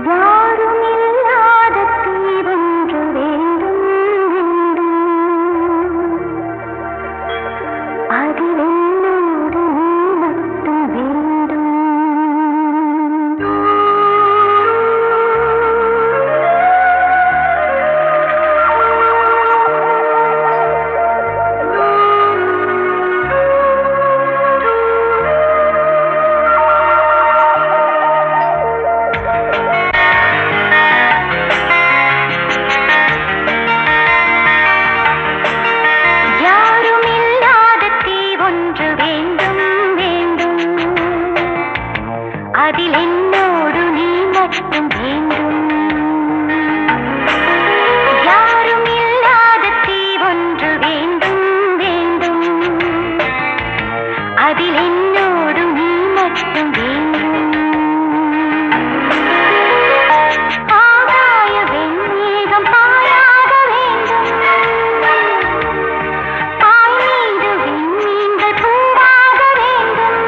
யாருமில்லாத தீவொன்று வேண்டும் அதில் என்னோடு நீ மட்டும் வேண்டும். அதில் என்னோடு நீ மட்டும் வேண்டும். யாரும் இல்லாத தீ ஒன்று வேண்டும் வேண்டும் அதில் என்னோடு நீ மட்டும் வேண்டும். ஆகாய வெண்மேகம் பாயாக வேண்டும். பாய் மீது விண்மீன்கள் பூவாக வேண்டும்.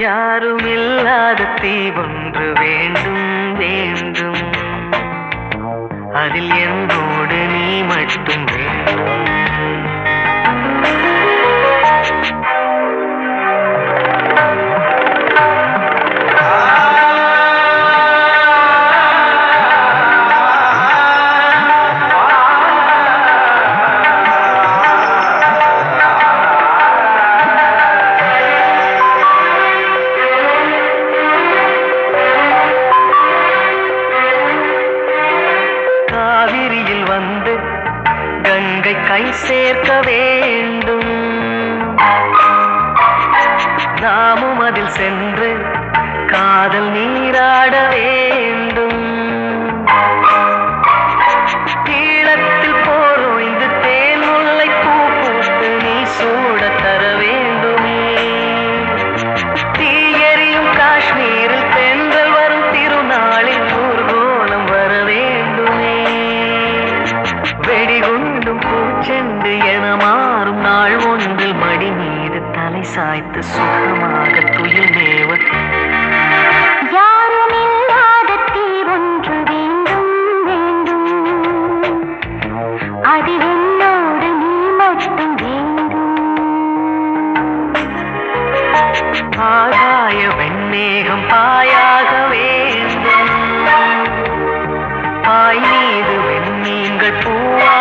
யாரும் இல்லாத தீ ஒன்று வேண்டும் வேண்டும் அதில் என்னோடு நீ மட்டும் வேண்டும். காவிரியில் வந்து கங்கை கை சேர்க்க வேண்டும். நாமும் அதில் சென்று காதல் நீராட வேண்டும். ஈழத்தில் போரோய்ந்து தேன் முல்லை பூ பூத்து நீ சூட தர வேண்டுமே. தீயெறியும் காஷ்மீரில் தென்றல் வரும் திருநாளில் ஊர்கோலம் வர வேண்டுமே. வெடிகுண்டும் பூச்செண்டு என மாறும் நாள் ஒன்றில் மடி மீது தலை சாய்த்து சுகமாக துயில் மேவ. யாரும் இல்லாத தீ ஒன்று வேண்டும் வேண்டும் அதில் என்னோடு நீ மட்டும் வேண்டும். ஆகாய வெண்மேகம் பாயாக வேண்டும். பாய் மீது வெண்மீன்கள் பூவா